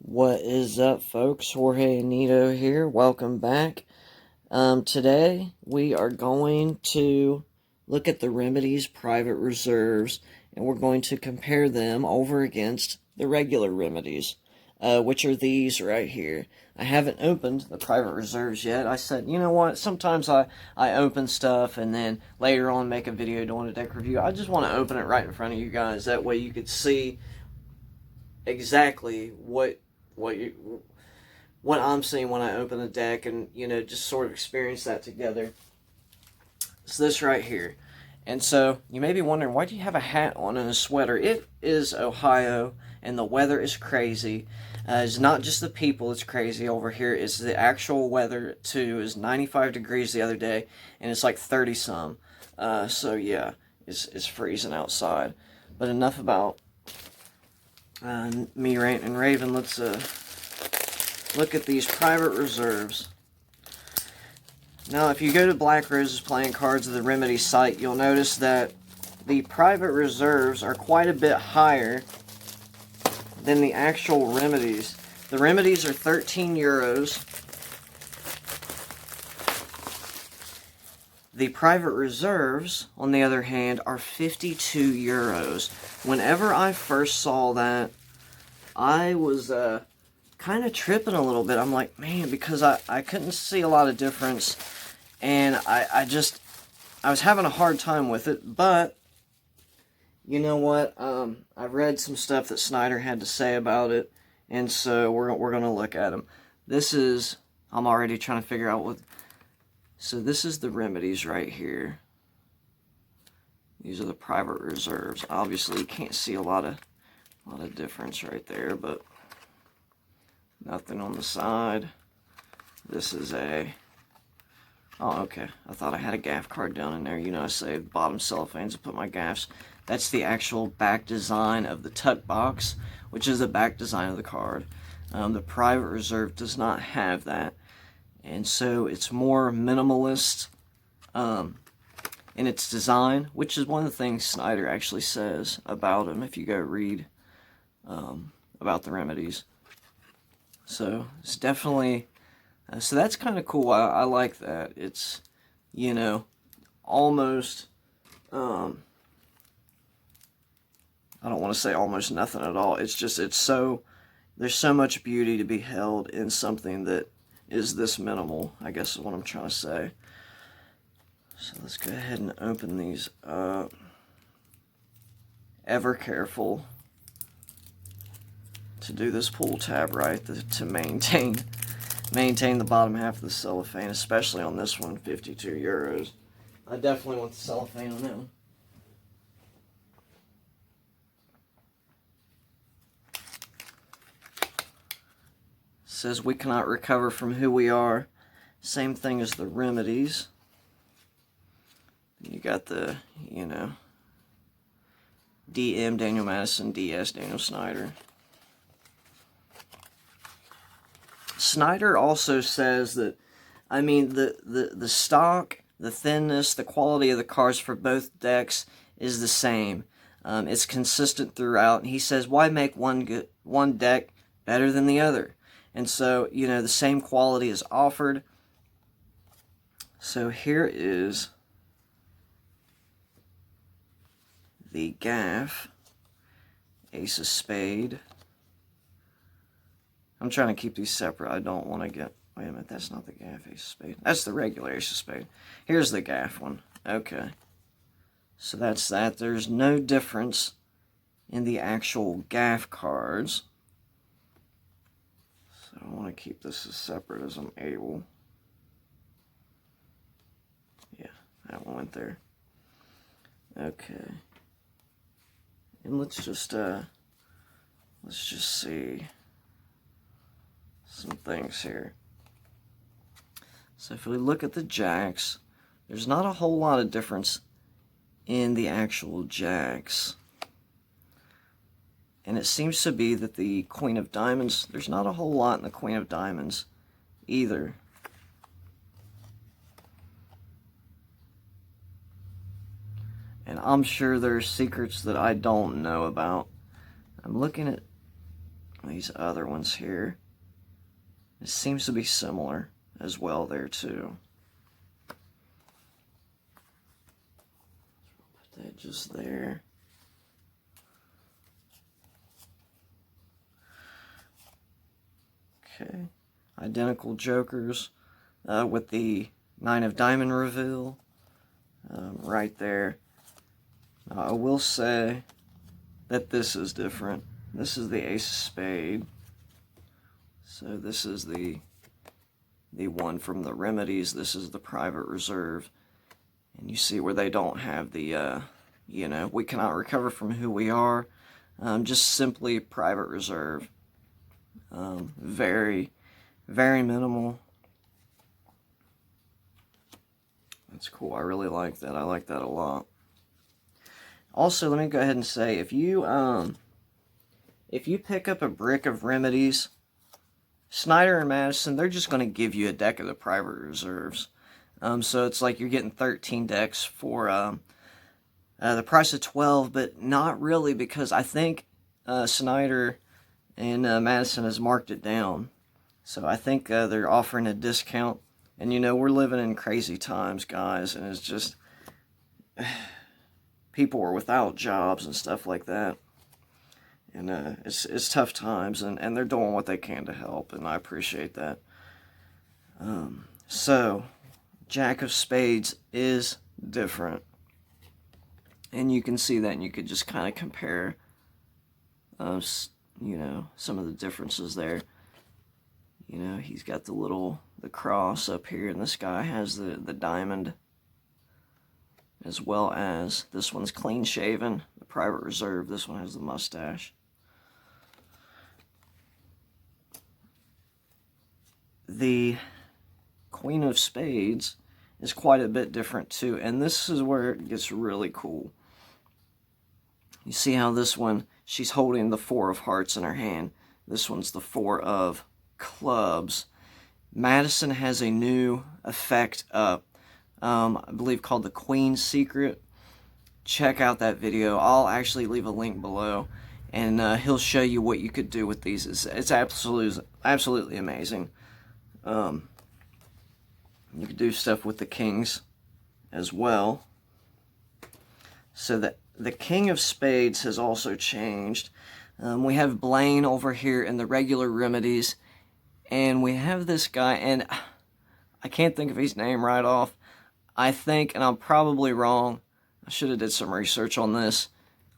What is up, folks? Jorge Anito here. Welcome back. Today we are going to look at the Remedies private reserves, and we're going to compare them over against the regular Remedies, which are these right here. I haven't opened the private reserves yet. I said, you know what? Sometimes I open stuff and then later on make a video doing a deck review. I just want to open it right in front of you guys. That way you could see exactly what I'm seeing when I open a deck, and just sort of experience that together. It's this right here. And so you may be wondering, why do you have a hat on and a sweater? It is Ohio and the weather is crazy. It's not just the people that's crazy over here, it's the actual weather too. Is 95 degrees the other day and it's like 30 some. So yeah, it's freezing outside. But enough about me ranting and raving. Let's look at these private reserves. Now, if you go to Black Rose's Playing Cards of the Remedies site, you'll notice that the private reserves are quite a bit higher than the actual Remedies. The Remedies are 13 euros. The private reserves, on the other hand, are 52 euros. Whenever I first saw that, I was kind of tripping a little bit. I'm like, man, because I couldn't see a lot of difference, and I was having a hard time with it. But you know what? I read some stuff that Schneider had to say about it, and so we're gonna look at them. I'm already trying to figure out what. So this is the Remedies right here. These are the private reserves. Obviously, you can't see a lot of difference right there, but nothing on the side. This is a... Oh, okay. I thought I had a gaff card down in there. You know, I say bottom cellophanes to put my gaffs. That's the actual back design of the tuck box, which is the back design of the card. The private reserve does not have that. And so it's more minimalist in its design, which is one of the things Schneider actually says about him if you go read about the Remedies. So it's definitely, so that's kind of cool. I like that. It's, almost, I don't want to say almost nothing at all. It's just, there's so much beauty to be held in something that is this minimal, I guess is what I'm trying to say. So let's go ahead and open these up. Ever careful to do this pull tab right, to maintain the bottom half of the cellophane, especially on this one, 52 euros. I definitely want the cellophane on that one. Says we cannot recover from who we are. Same thing as the Remedies. You got the, DM Daniel Madison, DS Daniel Schneider. Schneider also says that, the stock, the thinness, the quality of the cards for both decks is the same. It's consistent throughout. And he says, why make one deck better than the other? And so, the same quality is offered. So here is the gaff, Ace of Spade. I'm trying to keep these separate. I don't want to get... Wait a minute, that's not the gaff Ace of Spade. That's the regular Ace of Spade. Here's the gaff one. Okay. So that's that. There's no difference in the actual gaff cards. So I want to keep this as separate as I'm able. Yeah, that one went there. Okay. And let's just see some things here. So if we look at the jacks, there's not a whole lot of difference in the actual jacks. And it seems to be that the Queen of Diamonds, there's not a whole lot in the Queen of Diamonds either. And I'm sure there's secrets that I don't know about. I'm looking at these other ones here. It seems to be similar as well there too. Put that just there. Okay, identical jokers with the Nine of Diamond reveal right there. I will say that this is different. This is the Ace of Spade. So this is the one from the Remedies. This is the Private Reserve. And you see where they don't have the, you know, we cannot recover from who we are. Just simply Private Reserve. Very, very minimal. That's cool. I really like that. I like that a lot. Also, let me go ahead and say, if you pick up a brick of Remedies, Schneider and Madison, they're just going to give you a deck of the Private Reserves. So it's like you're getting 13 decks for the price of 12, but not really, because I think Schneider and Madison has marked it down. So I think they're offering a discount. And you know, we're living in crazy times, guys, and it's just people are without jobs and stuff like that. And it's tough times, and they're doing what they can to help, and I appreciate that. So, Jack of Spades is different. And you can see that, and you could just kind of compare, you know, some of the differences there. You know, he's got the cross up here, and this guy has the diamond, as well as this one's clean shaven, the Private Reserve. This one has the mustache. The Queen of Spades is quite a bit different too, and this is where it gets really cool. You see how this one, she's holding the Four of Hearts in her hand. This one's the Four of Clubs. Madison has a new effect up, I believe called the Queen's Secret. Check out that video. I'll actually leave a link below, and he'll show you what you could do with these. It's absolutely amazing. You could do stuff with the kings as well. So that the King of Spades has also changed. We have Blaine over here in the regular Remedies, and we have this guy, and I can't think of his name right off. I think, and I'm probably wrong, I should have did some research on this.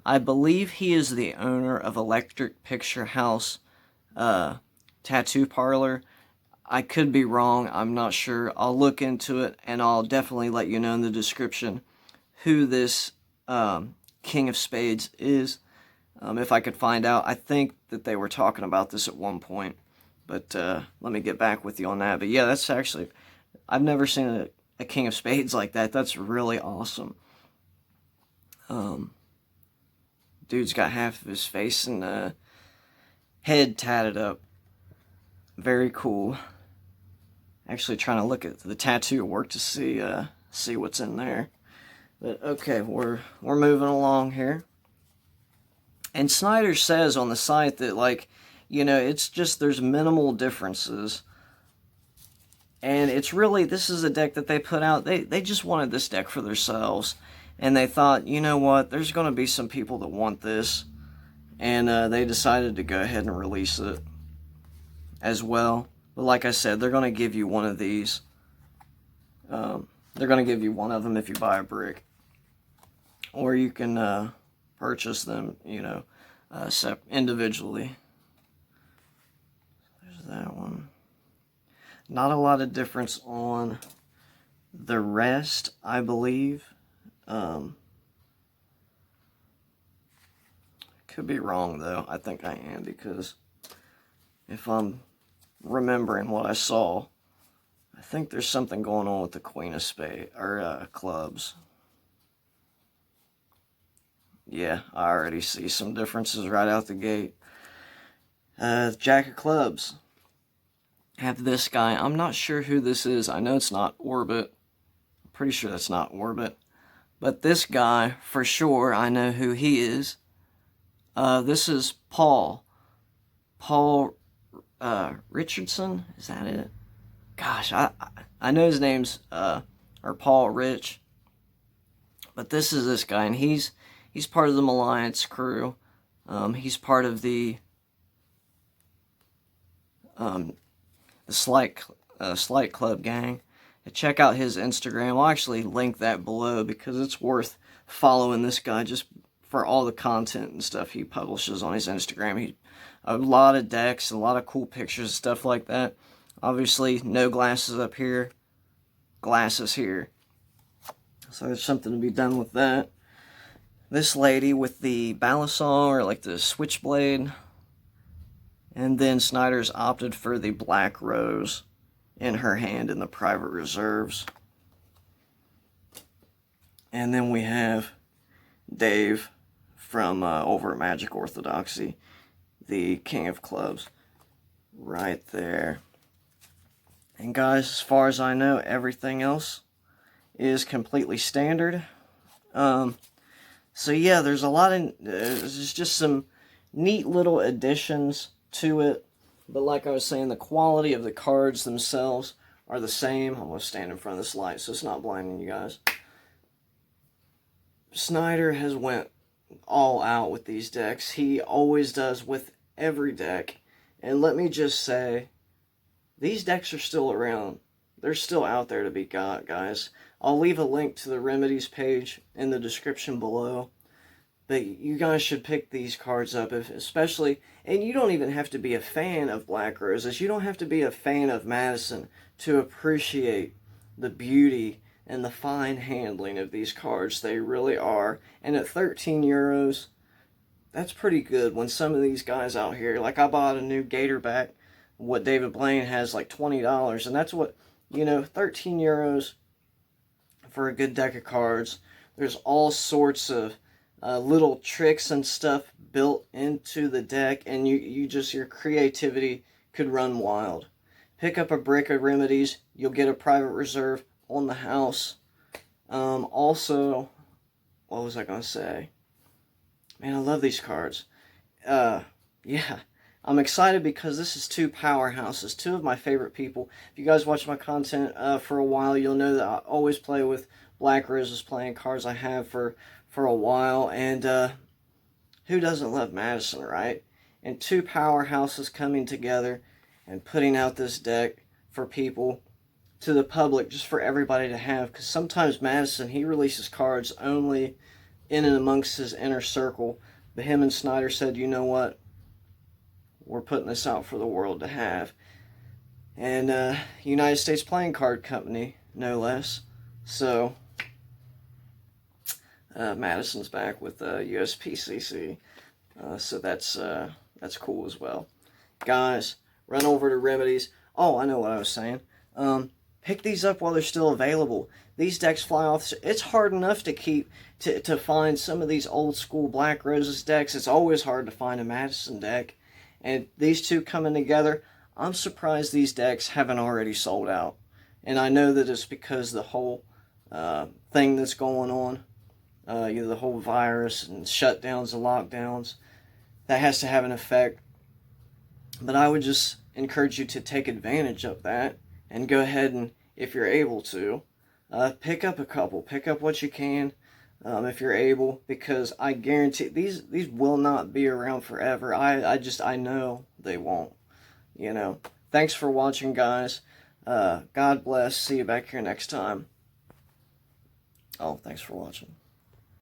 I believe he is the owner of Electric Picture House Tattoo Parlor. I could be wrong, I'm not sure. I'll look into it, and I'll definitely let you know in the description who this King of Spades is, if I could find out. I think that they were talking about this at one point, but let me get back with you on that. But yeah, that's actually, I've never seen a King of Spades like that. That's really awesome. Dude's got half of his face and head tatted up. Very cool. Actually trying to look at the tattoo work to see what's in there. But okay, we're moving along here. And Schneider says on the site that, like, you know, it's just there's minimal differences. And it's really, this is a deck that they put out. They just wanted this deck for themselves. And they thought, you know what, there's going to be some people that want this. And they decided to go ahead and release it as well. But like I said, they're going to give you one of these. They're going to give you one of them if you buy a brick. Or you can purchase them, you know, individually. There's that one. Not a lot of difference on the rest, I believe. Could be wrong, though. I think I am, because if I'm remembering what I saw, I think there's something going on with the Queen of Spades, or Clubs. Yeah, I already see some differences right out the gate. Jack of Clubs. Have this guy. I'm not sure who this is. I know it's not Orbit. I'm pretty sure that's not Orbit. But this guy, for sure, I know who he is. This is Paul Paul Richardson. Is that it? Gosh, I know his name's or Paul Rich, but this is this guy, and he's part of the Alliance crew. He's part of the Slight Club gang. Check out his Instagram. I'll actually link that below because it's worth following this guy just for all the content and stuff he publishes on his Instagram. A lot of decks, a lot of cool pictures and stuff like that. Obviously, no glasses up here, glasses here. So there's something to be done with that. This lady with the balisong, or like the switchblade. And then Schneider's opted for the black rose in her hand in the private reserves. And then we have Dave from over at Magic Orthodoxy, the King of Clubs, right there. And guys, as far as I know, everything else is completely standard. So yeah, there's a lot of, there's just some neat little additions to it. But like I was saying, the quality of the cards themselves are the same. I'm going to stand in front of this light so it's not blinding you guys. Schneider has went all out with these decks. He always does with every deck. And let me just say, these decks are still around. They're still out there to be got, guys. I'll leave a link to the Remedies page in the description below. But you guys should pick these cards up, especially, and you don't even have to be a fan of Black Roses. You don't have to be a fan of Madison to appreciate the beauty and the fine handling of these cards. They really are. And at 13 euros, that's pretty good when some of these guys out here, like I bought a new Gatorback, what David Blaine has like $20, and that's what, 13 euros for a good deck of cards. There's all sorts of little tricks and stuff built into the deck, and your creativity could run wild. Pick up a brick of Remedies, you'll get a private reserve on the house. Also, what was I going to say? Man, I love these cards. Yeah, I'm excited because this is two powerhouses, two of my favorite people. If you guys watch my content for a while, you'll know that I always play with Black Roses playing cards I have for a while. And who doesn't love Madison, right? And two powerhouses coming together and putting out this deck for people, to the public, just for everybody to have. Because sometimes Madison, he releases cards only in and amongst his inner circle. But him and Schneider said, you know what? We're putting this out for the world to have. And United States Playing Card Company, no less. So Madison's back with USPCC. So that's cool as well. Guys, run over to Remedies. Oh, I know what I was saying. Pick these up while they're still available. These decks fly off. It's hard enough to find some of these old school Black Roses decks. It's always hard to find a Madison deck. And these two coming together, I'm surprised these decks haven't already sold out. And I know that it's because the whole thing that's going on, the whole virus and shutdowns and lockdowns, that has to have an effect. But I would just encourage you to take advantage of that and go ahead and, if you're able to, pick up a couple. Pick up what you can if you're able, because I guarantee these will not be around forever. I know they won't. Thanks for watching, guys. God bless. See you back here next time. Oh, thanks for watching.